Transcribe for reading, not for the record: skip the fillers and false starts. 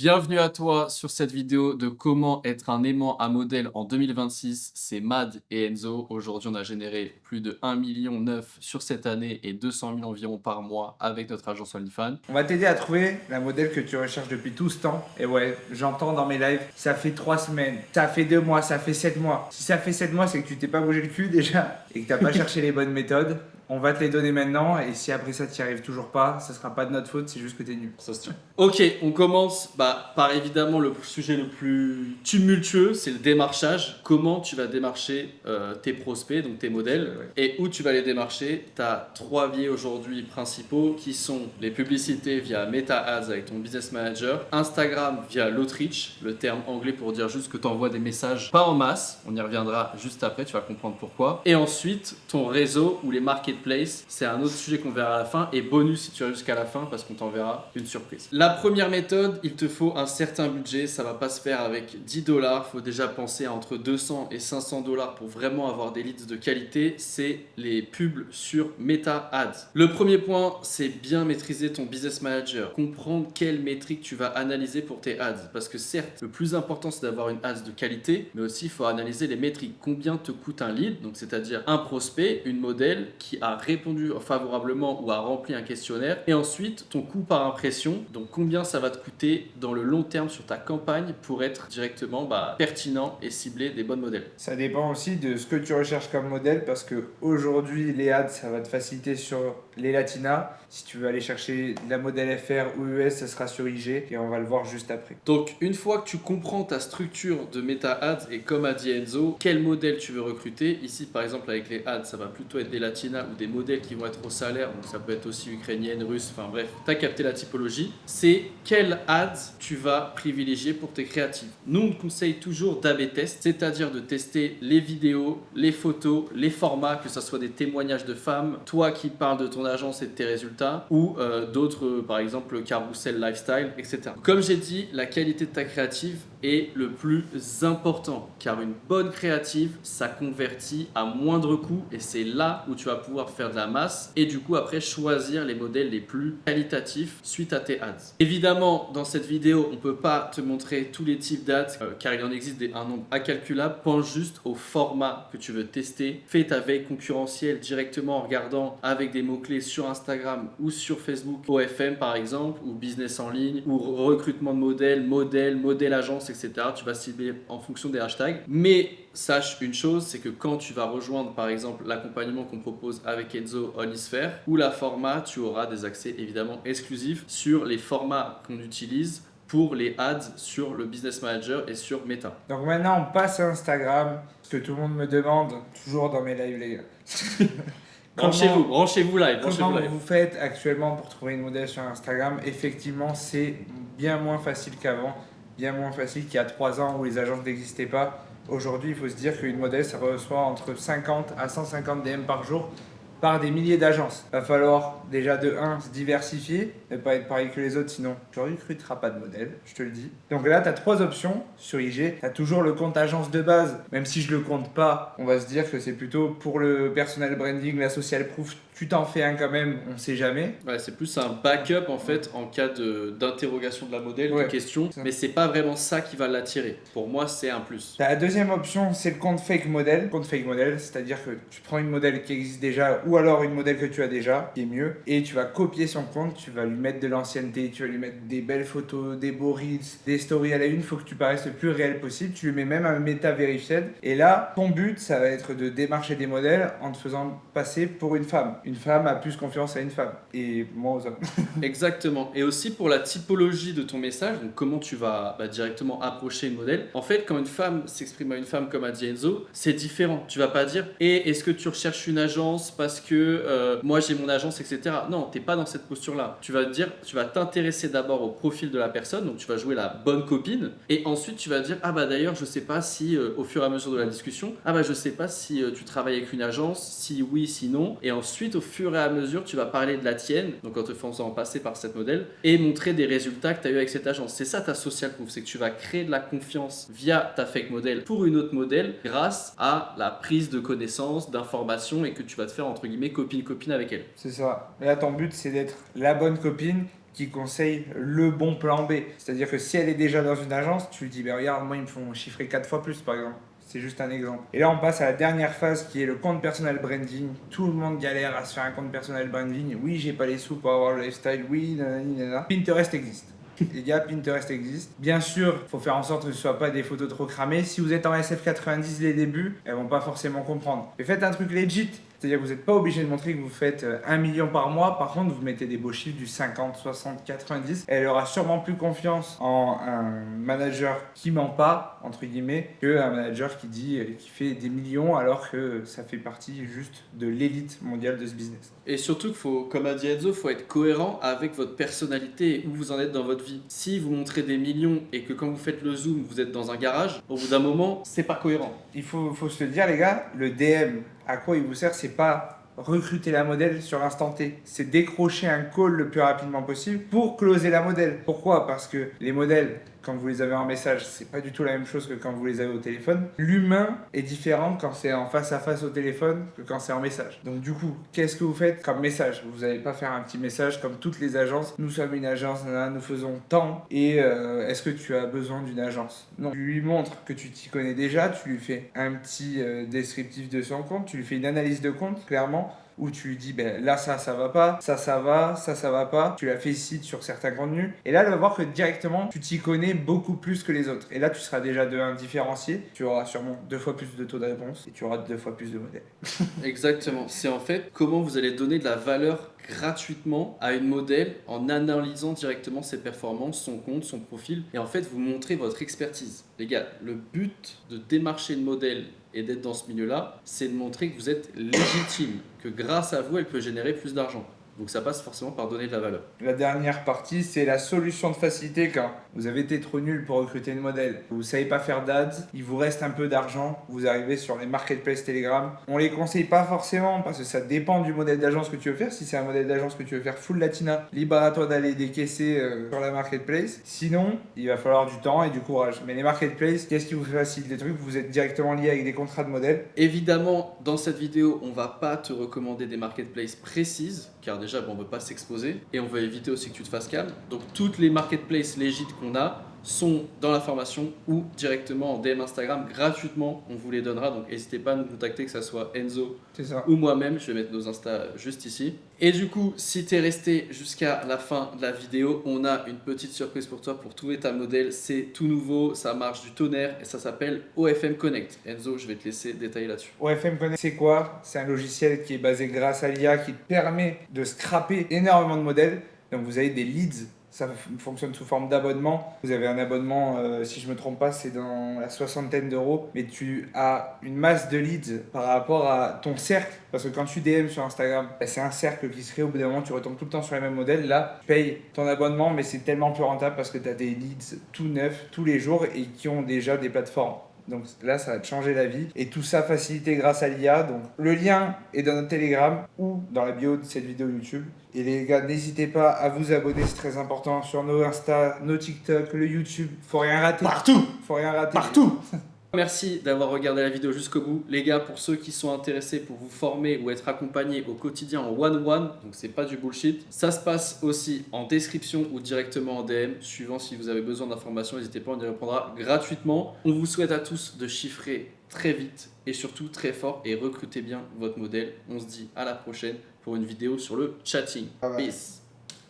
Bienvenue à toi sur cette vidéo de comment être un aimant à modèle en 2026. C'est Mad et Enzo. Aujourd'hui, on a généré plus de 1,9 million sur cette année et 200 000 environ par mois avec notre agence OnlyFans. On va t'aider à trouver la modèle que tu recherches depuis tout ce temps. Et ouais, j'entends dans mes lives, ça fait 3 semaines, ça fait 2 mois, ça fait 7 mois. Si ça fait 7 mois, c'est que tu t'es pas bougé le cul déjà et que t'as pas cherché les bonnes méthodes. On va te les donner maintenant et si après ça t'y arrives toujours pas, ça sera pas de notre faute, c'est juste que t'es nul. Ça se tient. Ok, on commence par évidemment le sujet le plus tumultueux, c'est le démarchage. Comment tu vas démarcher tes prospects, donc tes modèles, et où tu vas les démarcher. Tu as 3 biais aujourd'hui principaux qui sont les publicités via Meta Ads avec ton Business Manager, Instagram via l'outreach, le terme anglais pour dire juste que tu envoies des messages pas en masse, on y reviendra juste après, tu vas comprendre pourquoi. Et ensuite, ton réseau ou les marketplaces, c'est un autre sujet qu'on verra à la fin, et bonus si tu vas jusqu'à la fin parce qu'on t'enverra une surprise. La première méthode, il te faut un certain budget, ça va pas se faire avec 10 dollars, il faut déjà penser à entre 200 et 500 dollars pour vraiment avoir des leads de qualité, c'est les pubs sur Meta Ads. Le premier point, c'est bien maîtriser ton business manager, comprendre quelles métriques tu vas analyser pour tes ads, parce que certes, le plus important c'est d'avoir une ads de qualité, mais aussi il faut analyser les métriques, combien te coûte un lead, donc c'est-à-dire un prospect, une modèle qui a répondu favorablement ou a rempli un questionnaire, et ensuite ton coût par impression, donc combien ça va te coûter dans le long terme sur ta campagne pour être directement pertinent et cibler des bonnes modèles. Ça dépend aussi de ce que tu recherches comme modèle parce que aujourd'hui les ads ça va te faciliter sur les latinas. Si tu veux aller chercher la modèle FR ou US, ça sera sur IG et on va le voir juste après. Donc une fois que tu comprends ta structure de Meta Ads et comme a dit Enzo, quel modèle tu veux recruter, ici par exemple avec les ads ça va plutôt être des latinas ou des modèles qui vont être au salaire, donc ça peut être aussi ukrainienne, russe, enfin bref, tu as capté la typologie, c'est quel ads tu vas privilégier pour tes créatifs. Nous on te conseille toujours d'A/B test, c'est-à-dire de tester les vidéos, les photos, les formats, que ce soit des témoignages de femmes, toi qui parles de ton agence et de tes résultats, ou d'autres par exemple carousel lifestyle, etc. Comme j'ai dit, la qualité de ta créative est le plus important car une bonne créative ça convertit à moindre coût et c'est là où tu vas pouvoir faire de la masse et du coup après choisir les modèles les plus qualitatifs suite à tes ads. Évidemment dans cette vidéo on peut pas te montrer tous les types d'ads car il en existe un nombre incalculable, pense juste au format que tu veux tester, fais ta veille concurrentielle directement en regardant avec des mots-clés sur Instagram ou sur Facebook, OFM par exemple, ou business en ligne, ou recrutement de modèle agence, etc. Tu vas cibler en fonction des hashtags. Mais sache une chose, c'est que quand tu vas rejoindre par exemple l'accompagnement qu'on propose avec Enzo Onisphere ou la format, tu auras des accès évidemment exclusifs sur les formats qu'on utilise pour les ads sur le Business Manager et sur Meta. Donc maintenant on passe à Instagram, ce que tout le monde me demande, toujours dans mes lives les gars. Branchez-vous live. Comment vous faites actuellement pour trouver une modèle sur Instagram? Effectivement, c'est bien moins facile qu'avant, bien moins facile qu'il y a 3 ans où les agences n'existaient pas. Aujourd'hui, il faut se dire qu'une modèle, ça reçoit entre 50 à 150 DM par jour par des milliers d'agences. Va falloir déjà de 1 se diversifier, ne pas être pareil que les autres, sinon tu recruteras pas de modèle, je te le dis. Donc là, tu as 3 options sur IG. Tu as toujours le compte agence de base, même si je le compte pas, on va se dire que c'est plutôt pour le personal branding, la social proof. Tu t'en fais un quand même, on sait jamais. Ouais, c'est plus un backup en fait en cas d'interrogation de la modèle, de question, mais c'est pas vraiment ça qui va l'attirer. Pour moi, c'est un plus. La deuxième option, c'est le compte fake modèle. Compte fake modèle, c'est-à-dire que tu prends une modèle qui existe déjà ou alors une modèle que tu as déjà, qui est mieux, et tu vas copier son compte, tu vas lui mettre de l'ancienneté, tu vas lui mettre des belles photos, des beaux reels, des stories à la une, il faut que tu paraisses le plus réel possible. Tu lui mets même un méta verified. Et là, ton but, ça va être de démarcher des modèles en te faisant passer pour une femme. Une femme a plus confiance à une femme. Et moi aux hommes. Exactement. Et aussi pour la typologie de ton message, donc comment tu vas directement approcher une modèle. En fait, quand une femme s'exprime à une femme comme a dit Enzo, c'est différent. Tu vas pas dire et est-ce que tu recherches une agence parce que moi j'ai mon agence, etc. Non, t'es pas dans cette posture-là. Tu vas dire, tu vas t'intéresser d'abord au profil de la personne, donc tu vas jouer la bonne copine, et ensuite tu vas dire ah bah d'ailleurs je sais pas si au fur et à mesure de la discussion, ah bah je sais pas si tu travailles avec une agence, si oui, si non, et ensuite au fur et à mesure tu vas parler de la tienne, donc en te faisant passer par cette modèle et montrer des résultats que tu as eu avec cette agence. C'est ça ta social proof, c'est que tu vas créer de la confiance via ta fake modèle pour une autre modèle grâce à la prise de connaissances, d'informations et que tu vas te faire entre guillemets copine-copine avec elle. C'est ça. Là, ton but, c'est d'être la bonne copine qui conseille le bon plan B. C'est-à-dire que si elle est déjà dans une agence, tu lui dis, ben regarde, moi ils me font chiffrer 4 fois plus par exemple. C'est juste un exemple. Et là, on passe à la dernière phase qui est le compte personnel branding. Tout le monde galère à se faire un compte personnel branding. Oui, j'ai pas les sous pour avoir le lifestyle. Oui, nanani, nanana. Pinterest existe. Les gars, Pinterest existe. Bien sûr, il faut faire en sorte que ce ne soit pas des photos trop cramées. Si vous êtes en SF90 les débuts, elles vont pas forcément comprendre. Mais faites un truc legit. C'est-à-dire que vous n'êtes pas obligé de montrer que vous faites 1 million par mois. Par contre, vous mettez des beaux chiffres du 50, 60, 90. Elle aura sûrement plus confiance en un manager qui ment pas, entre guillemets, qu'un manager qui dit qui fait des millions alors que ça fait partie juste de l'élite mondiale de ce business. Et surtout qu'il faut, comme a dit Enzo, il faut être cohérent avec votre personnalité et où vous en êtes dans votre vie. Si vous montrez des millions et que quand vous faites le zoom, vous êtes dans un garage, au bout d'un moment, c'est pas cohérent. Il faut se le dire, les gars, le DM, à quoi il vous sert, c'est pas recruter la modèle sur l'instant T. C'est décrocher un call le plus rapidement possible pour closer la modèle. Pourquoi? Parce que les modèles, quand vous les avez en message, c'est pas du tout la même chose que quand vous les avez au téléphone. L'humain est différent quand c'est en face à face au téléphone que quand c'est en message. Donc du coup, qu'est-ce que vous faites comme message? Vous n'allez pas faire un petit message comme toutes les agences. Nous sommes une agence, nous faisons tant et est-ce que tu as besoin d'une agence? Non. Tu lui montres que tu t'y connais déjà, tu lui fais un petit descriptif de son compte, tu lui fais une analyse de compte, clairement, où tu lui dis ben là ça va pas, ça va, ça va pas, tu la félicites sur certains contenus et là elle va voir que directement tu t'y connais beaucoup plus que les autres et là tu seras déjà de un différencié, tu auras sûrement 2 fois plus de taux de réponse et tu auras 2 fois plus de modèles. Exactement, c'est en fait comment vous allez donner de la valeur gratuitement à une modèle en analysant directement ses performances, son compte, son profil et en fait vous montrez votre expertise. Les gars, le but de démarcher une modèle et d'être dans ce milieu-là, c'est de montrer que vous êtes légitime, que grâce à vous, elle peut générer plus d'argent. Donc ça passe forcément par donner de la valeur. La dernière partie, c'est la solution de facilité quand vous avez été trop nul pour recruter une modèle. Vous ne savez pas faire d'ads, il vous reste un peu d'argent, vous arrivez sur les marketplaces Telegram. On ne les conseille pas forcément parce que ça dépend du modèle d'agence que tu veux faire. Si c'est un modèle d'agence que tu veux faire full latina, libre à toi d'aller décaisser sur la marketplace. Sinon, il va falloir du temps et du courage. Mais les marketplaces, qu'est-ce qui vous facilite des trucs? Vous êtes directement lié avec des contrats de modèles. Évidemment, dans cette vidéo, on ne va pas te recommander des marketplaces précises, car déjà, on ne veut pas s'exposer et on veut éviter aussi que tu te fasses calme. Donc, toutes les marketplaces légites qu'on a sont dans la formation ou directement en DM Instagram gratuitement. On vous les donnera. Donc, n'hésitez pas à nous contacter, que ce soit Enzo ou moi-même. Je vais mettre nos Insta juste ici. Et du coup, si tu es resté jusqu'à la fin de la vidéo, on a une petite surprise pour toi pour trouver ta modèle. C'est tout nouveau, ça marche du tonnerre et ça s'appelle OFM Connect. Enzo, je vais te laisser détailler là-dessus. OFM Connect, c'est quoi? C'est un logiciel qui est basé grâce à l'IA qui te permet de scraper énormément de modèles. Donc vous avez des leads. Ça fonctionne sous forme d'abonnement. Vous avez un abonnement, si je ne me trompe pas, c'est dans la 60aine d'euros. Mais tu as une masse de leads par rapport à ton cercle. Parce que quand tu DM sur Instagram, c'est un cercle qui se crée. Au bout d'un moment, tu retombes tout le temps sur les mêmes modèles. Là, tu payes ton abonnement, mais c'est tellement plus rentable parce que tu as des leads tout neufs tous les jours et qui ont déjà des plateformes. Donc là, ça va te changer la vie. Et tout ça facilité grâce à l'IA. Donc le lien est dans notre Telegram ou dans la bio de cette vidéo YouTube. Et les gars, n'hésitez pas à vous abonner, c'est très important. Sur nos Insta, nos TikTok, le YouTube. Faut rien rater. Partout. Faut rien rater. Partout. Merci d'avoir regardé la vidéo jusqu'au bout. Les gars, pour ceux qui sont intéressés pour vous former ou être accompagnés au quotidien en one-one, donc c'est pas du bullshit, ça se passe aussi en description ou directement en DM. Suivant si vous avez besoin d'informations, n'hésitez pas, on y répondra gratuitement. On vous souhaite à tous de chiffrer très vite et surtout très fort et recrutez bien votre modèle. On se dit à la prochaine pour une vidéo sur le chatting. Peace.